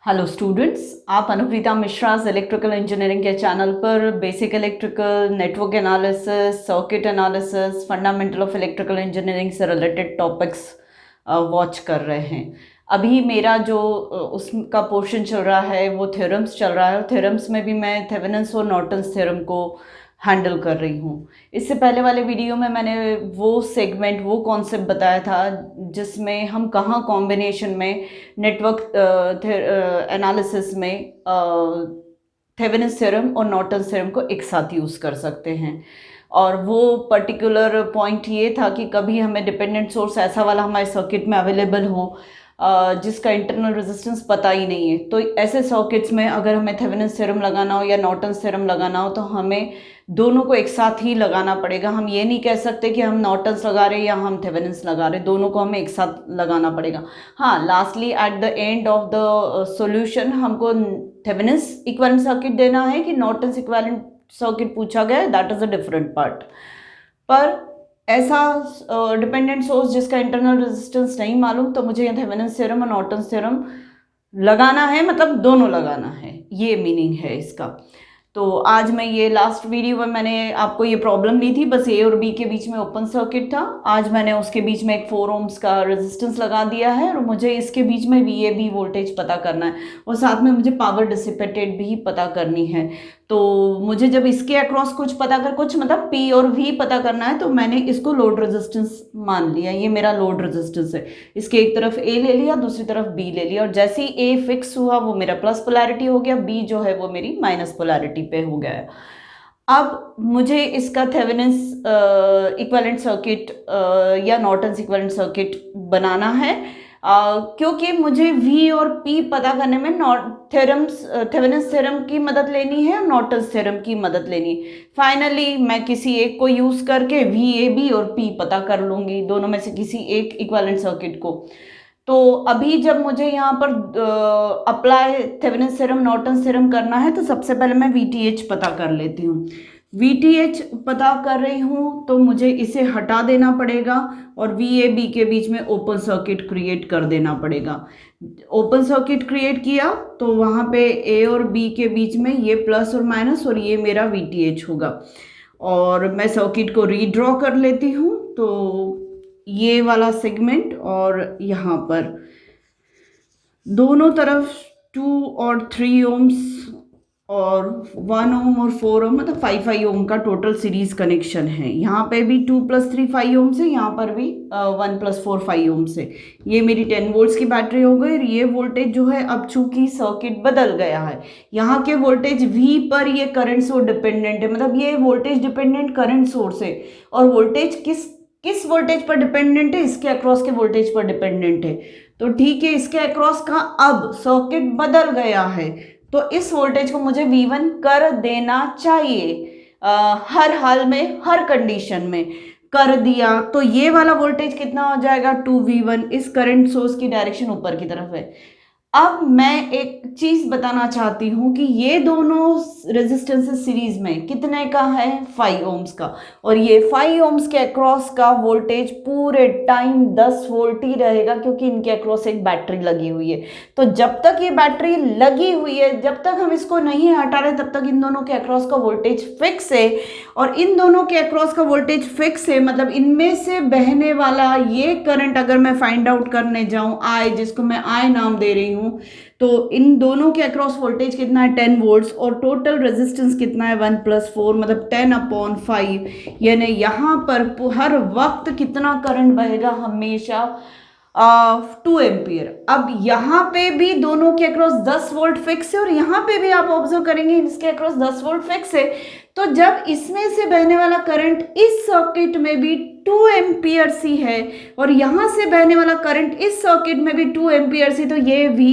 Hello students, आप Anupreeta मिश्राज electrical engineering के channel पर basic electrical, network analysis, circuit analysis, fundamental of electrical engineering से related topics watch कर रहे हैं। अभी मेरा जो उसका पोर्शन चल रहा है वो थ्योरम्स चल रहा है, और थ्योरम्स में भी मैं थेवेनिन्स और नॉर्टन्स थ्योरम को हैंडल कर रही हूँ। इससे पहले वाले वीडियो में मैंने वो सेगमेंट, वो कॉन्सेप्ट बताया था जिसमें हम कहाँ कॉम्बिनेशन में नेटवर्क एनालिसिस में थेवेनिन्स थ्योरम और नॉर्टन्स थ्योरम को एक साथ यूज़ कर सकते हैं। और वो पर्टिकुलर पॉइंट ये था कि कभी हमें डिपेंडेंट सोर्स ऐसा वाला हमारे सर्किट में अवेलेबल हो जिसका इंटरनल रेजिस्टेंस पता ही नहीं है, तो ऐसे सर्किट्स में अगर हमें थेवेनिन्स थ्योरम लगाना हो या नॉर्टन्स थ्योरम लगाना हो तो हमें दोनों को एक साथ ही लगाना पड़ेगा। हम ये नहीं कह सकते कि हम नॉर्टन्स लगा रहे हैं या हम थेवेनिन्स लगा रहे हैं, दोनों को हमें एक साथ लगाना पड़ेगा। हाँ, lastly at the end of the solution हमको थेवेनिन्स इक्विवेलेंट सर्किट देना है कि नॉर्टन्स इक्विवेलेंट सर्किट पूछा गया है, that is a different part. पर ऐसा डिपेंडेंट सोर्स जिसका इंटरनल रेजिस्टेंस नहीं मालूम, तो मुझे थेवेनिन्स थ्योरम और नॉर्टन्स थ्योरम लगाना है, मतलब दोनों लगाना है, ये मीनिंग है इसका। तो आज मैं ये लास्ट वीडियो में मैंने आपको ये प्रॉब्लम दी थी, बस ए और बी के बीच में ओपन सर्किट था। आज मैंने उसके बीच में एक 4 ohms का रेजिस्टेंस लगा दिया है और मुझे इसके बीच में VAB वोल्टेज पता करना है, और साथ में मुझे पावर डिसिपेटेड भी पता करनी है। तो मुझे जब इसके अक्रॉस कुछ मतलब P और V पता करना है, तो मैंने इसको लोड रेजिस्टेंस मान लिया। ये मेरा लोड रेजिस्टेंस है, इसके एक तरफ A ले लिया, दूसरी तरफ B ले लिया, और जैसे ही A फिक्स हुआ वो मेरा प्लस पोलैरिटी हो गया, B जो है वो मेरी माइनस पोलैरिटी पे हो गया है। अब मुझे इसका थेवेनिन्स इक्विवेलेंट सर्किट या नॉर्टन्स इक्विवेलेंट सर्किट बनाना है, क्योंकि मुझे V और P पता करने में थेवेनिन्स थ्योरम की मदद लेनी है और नॉर्टन्स थ्योरम की मदद लेनी है। फाइनली मैं किसी एक को यूज करके VAB और P पता कर लूंगी, दोनों में से किसी एक इक्विवेलेंट सर्किट को। तो अभी जब मुझे यहाँ पर apply Thevenin's theorem Norton's theorem करना है, तो सबसे पहले मैं VTH पता कर लेती हूँ। VTH पता कर रही हूँ तो मुझे इसे हटा देना पड़ेगा और VAB के बीच में ओपन सर्किट क्रिएट कर देना पड़ेगा। ओपन सर्किट क्रिएट किया तो वहाँ पे A और B के बीच में ये प्लस और माइनस, और ये मेरा VTH होगा। और मैं सर्किट को रीड्रॉ कर लेती हूँ, तो ये वाला सेगमेंट और यहाँ पर दोनों तरफ 2 और 3 ohms और 1 ohm और 4 ohm, मतलब 5 ohm का टोटल सीरीज कनेक्शन है। यहाँ पे भी 2 + 3 5 ohms है, यहाँ पर भी 1 + 4 5 ohms है। ये मेरी 10 वोल्ट्स की बैटरी हो गई। और ये वोल्टेज जो है, अब चूंकि सर्किट बदल गया है, यहाँ के वोल्टेज V पर ये करंट सोर्स डिपेंडेंट है, मतलब ये वोल्टेज डिपेंडेंट करंट सोर्स है। और वोल्टेज किस वोल्टेज पर डिपेंडेंट है? इसके अक्रॉस के वोल्टेज पर डिपेंडेंट है। तो ठीक है, इसके अक्रॉस का अब सर्किट बदल गया है, तो इस वोल्टेज को मुझे V1 कर देना चाहिए। हर हाल में, हर कंडीशन में कर दिया तो ये वाला वोल्टेज कितना हो जाएगा? 2V1। इस करंट सोर्स की डायरेक्शन ऊपर की तरफ है। अब मैं एक चीज बताना चाहती हूं कि ये दोनों रेजिस्टेंसेस सीरीज में कितने का है? 5 ohms का। और ये 5 ohms के अक्रॉस का वोल्टेज पूरे टाइम 10 वोल्ट ही रहेगा, क्योंकि इनके अक्रॉस एक बैटरी लगी हुई है। तो जब तक ये बैटरी लगी हुई है, जब तक हम इसको नहीं हटा रहे, तब तक इन दोनों के अक्रॉस का वोल्टेज फिक्स है। और इन दोनों के अक्रॉस का वोल्टेज फिक्स है, मतलब इनमें से बहने वाला ये करंट अगर मैं फाइंड आउट करने जाऊं, I, जिसको मैं I नाम दे रही हूं, तो इन दोनों के अक्रॉस वोल्टेज कितना है? 10 वोल्ट्स। और टोटल रेजिस्टेंस कितना है? 1 + 4, मतलब 10/5। यानी यहाँ पर हर वक्त कितना करंट बहेगा? हमेशा 2 एम्पियर। अब यहाँ पे भी दोनों के अक्रॉस 10 वोल्ट फिक्स है, और यहाँ पे भी आप ऑब्जर्व करेंगे इसके अक्रॉस 10 वोल्ट फिक्स है। तो जब इसमें से बहने वाला करंट इस सर्किट में भी 2 एम्पियर सी है, और यहाँ से बहने वाला करंट इस सर्किट में भी 2 एम्पियर सी, तो ये V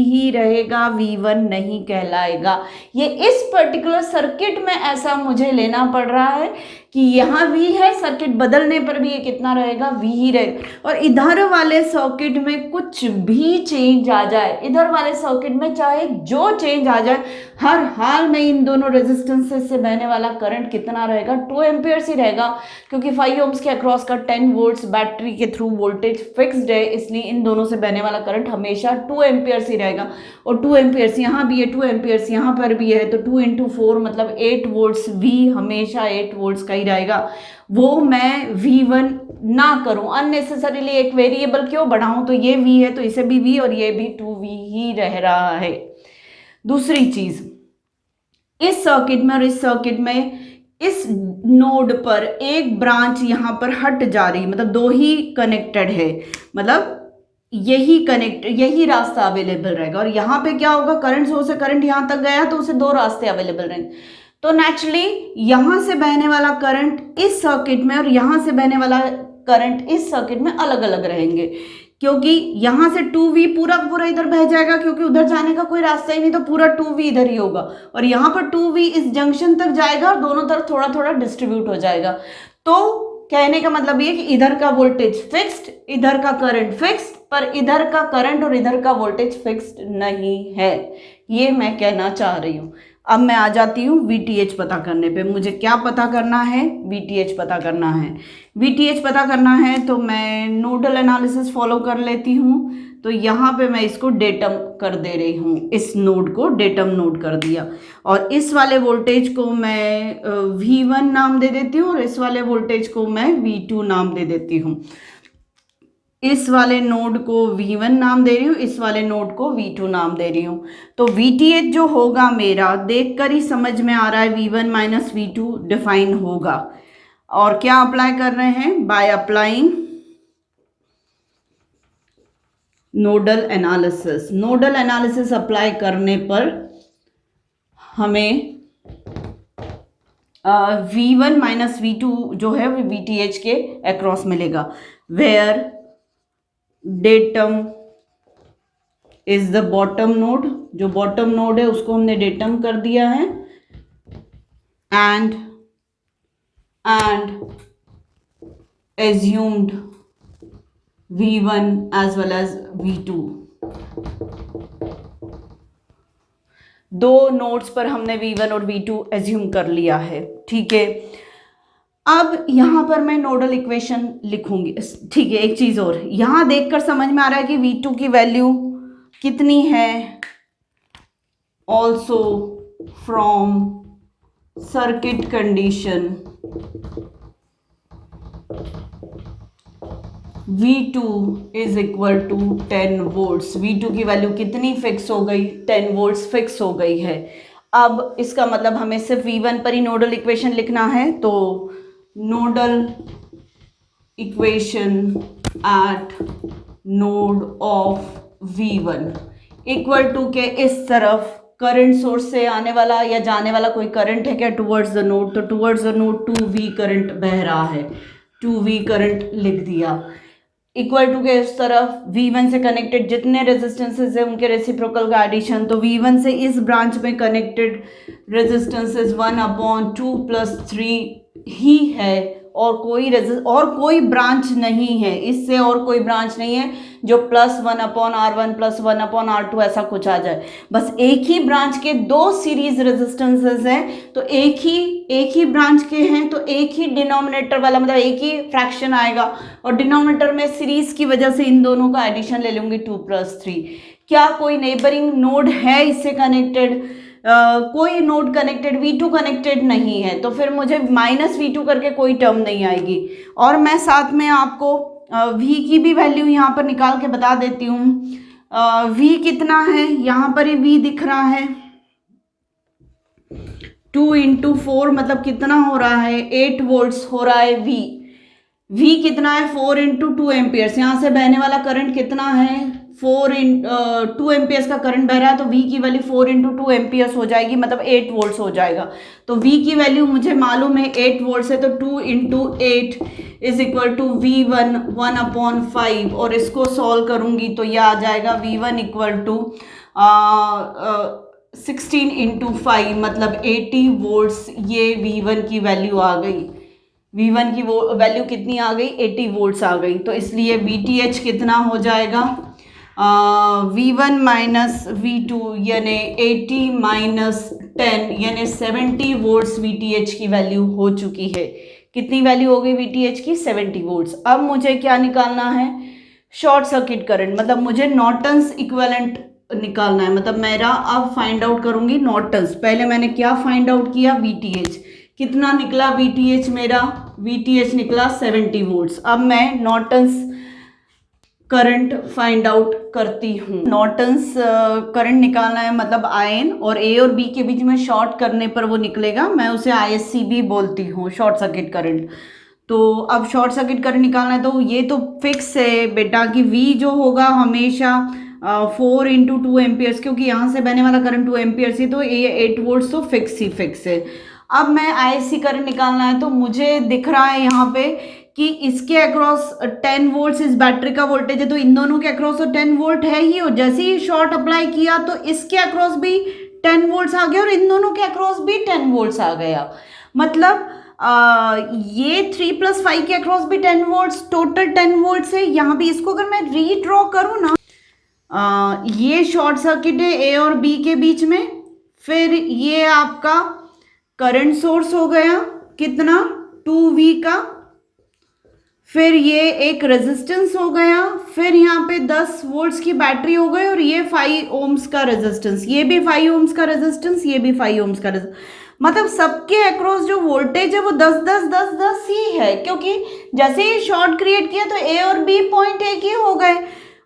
ही रहेगा, V1 नहीं कहलाएगा। ये इस पर्टिकुलर सर्किट में ऐसा मुझे लेना पड़ रहा है कि यहाँ V है, सर्किट बदलने पर भी ये कितना रहेगा, V ही रहेगा। और इधर वाले सर्किट में कुछ भी चेंज आ जाए, इधर वाले सर्किट में चाहे जो चेंज आ जाए, हर हाल में इन दोनों रेजिस्टेंसेस से बहने वाला करंट कितना रहेगा, 2 एम्पियर्स ही रहेगा, क्योंकि 5 ओम्स के अक्रॉस का 10 वोल्ट्स बैटरी के थ्रू वोल्टेज फिक्स्ड है, इसलिए इन दोनों से बहने वाला करंट हमेशा 2 एम्पियर्स ही रहेगा। और 2 एम्पियर्स यहाँ भी है, 2 एम्पियर्स यहाँ पर भी है, तो 2 इंटू 4 मतलब 8 वोल्ट्स, V हमेशा 8 वोल्ट्स का ही रहेगा। वो मैं V1 ना करूं, अननेसेसरीली एक वेरिएबल क्यों बढ़ाऊं, तो ये V है तो इसे भी V और ये भी 2V ही रह रहा है। दूसरी चीज, इस सर्किट में और इस सर्किट में इस नोड पर एक ब्रांच यहाँ पर हट जा रही, मतलब दो ही कनेक्टेड है, मतलब यही रास्ता अवेलेबल रहेगा। और यहाँ पे क्या होगा, करंट सोर्स से करंट यहाँ तक गया तो उसे 2 रास्ते अवेलेबल रहेंगे, तो नेचुरली यहाँ से बहने वाला करंट इस सर्किट में और यहाँ से बहने वाला करंट इस सर्किट में अलग अलग रहेंगे, क्योंकि यहाँ से 2V पूरा पूरा इधर बह जाएगा, क्योंकि उधर जाने का कोई रास्ता ही नहीं, तो पूरा 2V इधर ही होगा। और यहाँ पर 2V इस जंक्शन तक जाएगा और दोनों तरफ थोड़ा थोड़ा डिस्ट्रीब्यूट हो जाएगा। तो कहने का मतलब ये कि इधर का वोल्टेज फिक्स्ड, इधर का करंट फिक्स्ड, पर इधर का करंट और इधर का वोल्टेज फिक्स्ड नहीं है, ये मैं कहना चाह रही हूँ। अब मैं आ जाती हूँ VTH पता करने पे। मुझे क्या पता करना है, VTH पता करना है। VTH पता करना है तो मैं नोडल एनालिसिस फॉलो कर लेती हूँ। तो यहाँ पे मैं इसको डेटम कर दे रही हूँ, इस नोड को डेटम नोड कर दिया, और इस वाले वोल्टेज को मैं V1 नाम दे देती हूँ और इस वाले वोल्टेज को मैं V2 नाम दे देती हूँ। इस वाले नोड को V1 नाम दे रही हूँ, इस वाले नोड को V2 नाम दे रही हूँ। तो VTH जो होगा मेरा, देखकर ही समझ में आ रहा है, V1 माइनस V2 डिफाइन होगा। और क्या अप्लाई कर रहे हैं, by applying nodal analysis. Nodal analysis apply करने पर हमें V1 माइनस V2 जो है वो VTH के अक्रॉस मिलेगा, where datum is the bottom node. जो बॉटम नोड है उसको हमने डेटम कर दिया है, and assumed V1 as well as V2। दो नोड्स पर हमने V1 और V2 एज्यूम कर लिया है, ठीक है। अब यहां पर मैं नोडल इक्वेशन लिखूंगी, ठीक है। एक चीज और, यहां देखकर समझ में आ रहा है कि V2 की वैल्यू कितनी है, also from circuit condition V2 is equal to 10 volts. V2 की वैल्यू कितनी फिक्स हो गई, 10 वोल्ट्स फिक्स हो गई है। अब इसका मतलब हमें सिर्फ V1 पर ही नोडल इक्वेशन लिखना है, तो nodal equation at node of V1 equal to के इस तरफ करंट सोर्स से आने वाला या जाने वाला कोई करंट है क्या टुवर्ड्स द नोड, तो towards the node 2V current बह रहा है, 2V करंट लिख दिया। इक्वल टू के इस तरफ V1 से कनेक्टेड जितने रेजिस्टेंसेस है उनके रेसिप्रोकल का एडिशन, तो V1 से इस ब्रांच में कनेक्टेड रेजिस्टेंसेस 1/2 + 3 ही है, और कोई ब्रांच नहीं है, इससे और कोई ब्रांच नहीं है जो +1/R1 +1/R2 ऐसा कुछ आ जाए। बस एक ही ब्रांच के 2 सीरीज रेजिस्टेंसेस हैं, तो एक ही ब्रांच के हैं, तो एक ही डिनोमिनेटर वाला, मतलब एक ही फ्रैक्शन आएगा, और डिनोमिनेटर में सीरीज की वजह से इन दोनों का एडिशन ले लूंगी 2 + 3। क्या कोई नेबरिंग नोड है इससे कनेक्टेड? कोई नोड कनेक्टेड, V2 कनेक्टेड नहीं है, तो फिर मुझे -V2 करके कोई टर्म नहीं आएगी। और मैं साथ में आपको V की भी वैल्यू यहाँ पर निकाल के बता देती हूँ। V कितना है, यहाँ पर ही V दिख रहा है, 2 × 4 मतलब कितना हो रहा है, 8 वोल्ट्स हो रहा है V कितना है, 4 × 2 एम्पियर्स। यहाँ से बहने वाला करंट कितना है, 2 एम्पियर्स का करंट बह रहा है, तो V की वैल्यू 4 × 2 एम्पियर्स हो जाएगी, मतलब 8 वोल्ट्स हो जाएगा। तो V की वैल्यू मुझे मालूम है 8 वोल्ट्स है, तो 2 × 8 इज इक्वल टू V1 1/5, और इसको सॉल्व करूंगी तो यह आ जाएगा V1 इक्वल टू 16 × 5 मतलब 80 वोल्ट्स, ये V1 की वैल्यू आ गई। V1 की वो वैल्यू कितनी आ गई, 80 वोल्ट्स आ गई। तो इसलिए VTH कितना हो जाएगा, V1 माइनस V2 यानी 80 माइनस 10 यानी 70 वोल्ट्स VTH की वैल्यू हो चुकी है। कितनी वैल्यू हो गई VTH की, 70 वोल्ट्स। अब मुझे क्या निकालना है, शॉर्ट सर्किट करंट, मतलब मुझे नॉर्टन्स इक्विवेलेंट निकालना है। मतलब मेरा अब फाइंड आउट करूंगी नॉर्टन्स। पहले मैंने क्या फाइंड आउट किया, VTH कितना निकला, VTH मेरा VTH निकला 70 वोल्ट्स। अब मैं नॉर्टन्स करंट फाइंड आउट करती हूँ। नॉर्टन्स करंट निकालना है, मतलब आयन और ए और बी के बीच में शॉर्ट करने पर वो निकलेगा, मैं उसे ISCB बोलती हूँ, शॉर्ट सर्किट करंट। तो अब शॉर्ट सर्किट करंट निकालना है, तो ये तो फिक्स है बेटा कि V जो होगा हमेशा 4 इंटू 2 एम्पियर्स, क्योंकि यहाँ से बहने वाला करंट 2 एम्पियर्स ही, तो ये 8 वोल्ट्स तो फिक्स है। अब मैं ISC करंट निकालना है, तो मुझे दिख रहा है यहाँ पे कि इसके अक्रॉस 10 वोल्ट्स इस बैटरी का वोल्टेज है, तो इन दोनों के अक्रॉस तो 10 वोल्ट है ही, और जैसे ही शॉर्ट अप्लाई किया तो इसके अक्रॉस भी 10 वोल्ट्स आ गया और इन दोनों के अक्रॉस भी 10 वोल्ट्स आ गया। मतलब ये 3 + 5 के अक्रॉस भी 10 वोल्ट्स, टोटल 10 वोल्ट्स है। यहाँ भी इसको अगर मैं रीड्रॉ करूँ ना, ये शॉर्ट सर्किट है ए और बी के बीच में, फिर ये आपका करंट सोर्स हो गया कितना, 2V का, फिर ये एक रेजिस्टेंस हो गया, फिर यहाँ पे 10 वोल्ट्स की बैटरी हो गई, और ये 5 ओम्स का रेजिस्टेंस, ये भी 5 ओम्स का रेजिस्टेंस, ये भी 5 ओम्स का रेजिस्टेंस। मतलब सबके अक्रॉस जो वोल्टेज है वो 10 10 10 10 ही है, क्योंकि जैसे ही शॉर्ट क्रिएट किया तो ए और बी पॉइंट एक ही हो गए।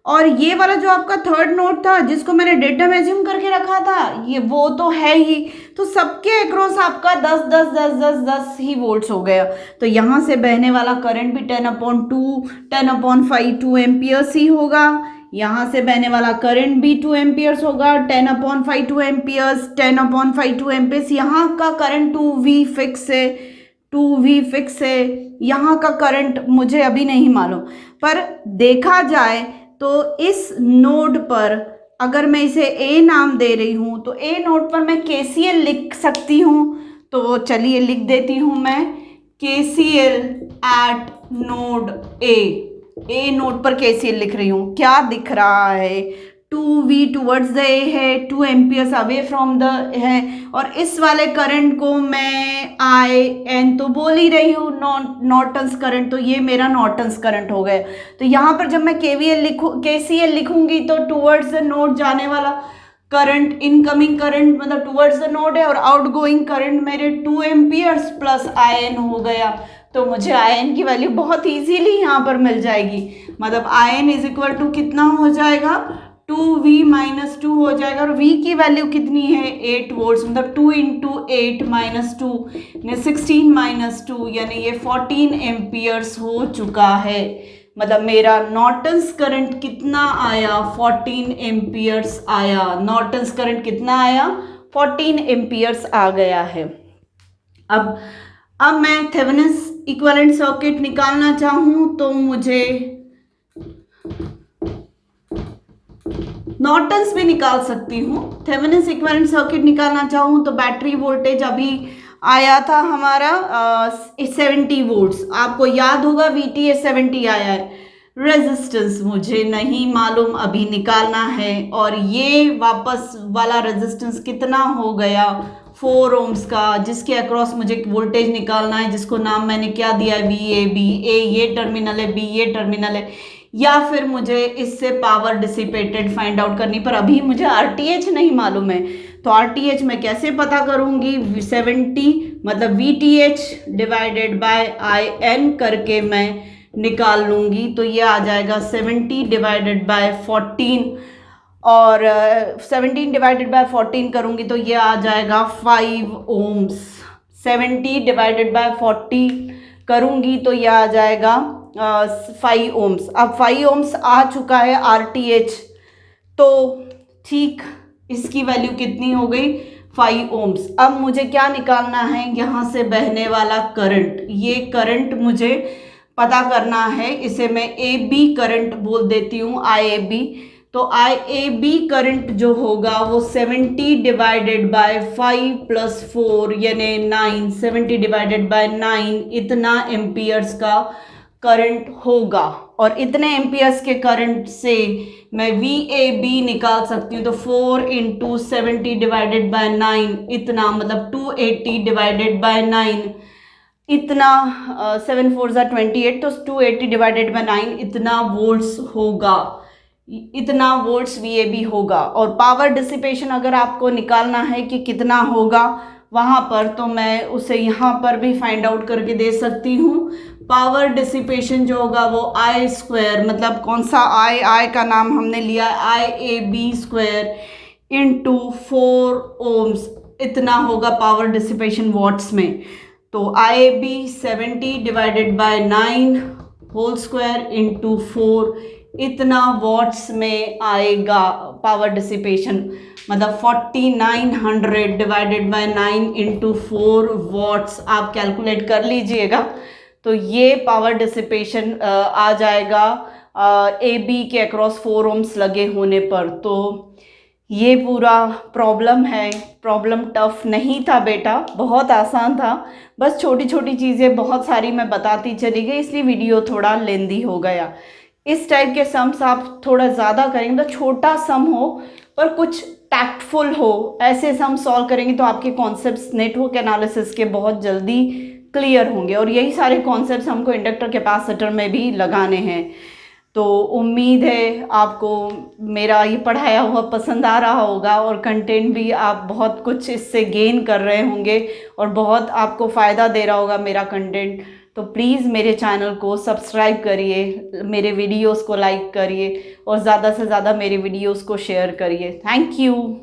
और ये वाला जो आपका थर्ड नोड था जिसको मैंने डेटा में एज्यूम करके रखा था, ये वो तो है ही, तो सबके अक्रॉस आपका 10 10 10 10 10 ही वोल्ट्स हो गया। तो यहाँ से बहने वाला करंट भी 10/2 10/5 2 एम्पियर्स ही होगा। यहाँ से बहने वाला करंट भी 2 एम्पियर्स होगा, 10/5 2 एम्पियर्स, 10/5 2 एम्पियर्स। यहाँ का करंट 2V फिक्स है, 2V फिक्स है। यहाँ का करंट मुझे अभी नहीं मालूम, पर देखा जाए तो इस नोड पर अगर मैं इसे A नाम दे रही हूँ तो A नोड पर मैं KCL लिख सकती हूँ। तो चलिए लिख देती हूँ मैं KCL eight node A node पर KCL लिख रही हूँ। क्या दिख रहा है, 2V टूवर्ड्स द A है, 2 एम्पियर्स अवे फ्रॉम द है, और इस वाले करंट को मैं IN तो बोल ही रही हूँ, नॉर्टन्स करंट, तो ये मेरा नॉर्टन्स करंट हो गया। तो यहाँ पर जब मैं KCL लिखूंगी तो टूवर्ड्स द नोड जाने वाला करंट, इनकमिंग करंट मतलब टूवर्ड्स द नोड है, और आउटगोइंग करंट मेरे 2 एम्पियर्स प्लस IN हो गया। तो मुझे IN की वैल्यू बहुत इजीली यहाँ पर मिल जाएगी। मतलब IN इज इक्वल टू कितना हो जाएगा, 2V - 2 हो जाएगा, और V की वैल्यू कितनी है, 8 वोल्ट्स, मतलब 2 × 8 - 2 यानी 16 - 2 यानी ये 14 एम्पियर्स हो चुका है। मतलब मेरा नॉर्टन्स करंट कितना आया, 14 एम्पियर्स आया। नॉर्टन्स करंट कितना आया, 14 एम्पियर्स आ गया है। अब मैं थेवेनिन्स इक्विवेलेंट सर्किट निकालना चाहूँ तो मुझे नॉर्टन्स भी निकाल सकती हूँ। थेवेनिन्स इक्विवेलेंट सर्किट निकालना चाहूँ तो बैटरी वोल्टेज अभी आया था हमारा 70 वोल्ट्स, आपको याद होगा VTH 70 आया है। रेजिस्टेंस मुझे नहीं मालूम, अभी निकालना है, और ये वापस वाला रेजिस्टेंस कितना हो गया, 4 ओम्स का, जिसके अक्रॉस मुझे वोल्टेज निकालना है, जिसको नाम मैंने क्या दिया है, VAB। A ये टर्मिनल है, B ये टर्मिनल है, या फिर मुझे इससे पावर डिसिपेटेड फाइंड आउट करनी, पर अभी मुझे RTH नहीं मालूम है। तो RTH मैं कैसे पता करूंगी, 70 मतलब VTH डिवाइडेड बाय IN करके मैं निकाल लूंगी। तो ये आ जाएगा 70 डिवाइडेड बाय 14, और 17 डिवाइडेड बाय 14 करूंगी तो ये आ जाएगा 5 ओम्स। 70 डिवाइडेड बाय 40 करूंगी तो ये आ जाएगा 5 ओम्स। अब 5 ओम्स आ चुका है RTH, तो ठीक इसकी वैल्यू कितनी हो गई, 5 ओम्स। अब मुझे क्या निकालना है, यहाँ से बहने वाला करंट, ये करंट मुझे पता करना है, इसे मैं AB करंट बोल देती हूँ, IAB। तो IAB करंट जो होगा वो 70 डिवाइडेड बाय 5 प्लस 4 यानी 9, 70 डिवाइडेड बाय 9 इतना एम्पियर्स का करंट होगा। और इतने एम्पियर्स के करंट से मैं VAB निकाल सकती हूँ। तो 4 इंटू 70 डिवाइडेड बाय 9 इतना, मतलब 280 डिवाइडेड बाय 9 इतना, 7 4 ज़ा 28, तो 280 डिवाइडेड बाय 9 इतना वोल्ट्स होगा, इतना वोल्ट्स VAB होगा। और पावर डिसिपेशन अगर आपको निकालना है कि कितना होगा वहाँ पर, तो मैं उसे यहाँ पर भी फाइंड आउट करके दे सकती हूँ। पावर डिसिपेशन जो होगा वो I स्क्वायर, मतलब कौन सा I का नाम हमने लिया IAB स्क्वायर इंटू 4 ओम्स, इतना होगा पावर डिसिपेशन वॉट्स में। तो IAB 70 divided by 9 whole square into 4 इतना वॉट्स में आएगा पावर डिसिपेशन, मतलब 4900 डिवाइडेड बाय 9 इंटू 4 वॉट्स, आप कैलकुलेट कर लीजिएगा। तो ये पावर डिसिपेशन आ जाएगा AB के अक्रॉस 4 ओम्स लगे होने पर। तो ये पूरा प्रॉब्लम है। प्रॉब्लम टफ नहीं था बेटा, बहुत आसान था, बस छोटी छोटी चीज़ें बहुत सारी मैं बताती चली गई, इसलिए वीडियो थोड़ा लेंदी हो गया। इस टाइप के सम्स आप थोड़ा ज़्यादा करेंगे तो छोटा सम हो पर कुछ टैक्टफुल हो, ऐसे सम सॉल्व करेंगे तो आपके कॉन्सेप्ट्स नेटवर्क एनालिसिस के बहुत जल्दी क्लियर होंगे। और यही सारे कॉन्सेप्ट्स हमको इंडक्टर कैपेसिटर में भी लगाने हैं। तो उम्मीद है आपको मेरा ये पढ़ाया हुआ पसंद आ रहा होगा और कंटेंट भी आप बहुत कुछ इससे गेन कर रहे होंगे और बहुत आपको फ़ायदा दे रहा होगा मेरा कंटेंट। तो प्लीज़ मेरे चैनल को सब्सक्राइब करिए, मेरे वीडियोस को लाइक करिए और ज़्यादा से ज़्यादा मेरे वीडियोस को शेयर करिए। Thank you.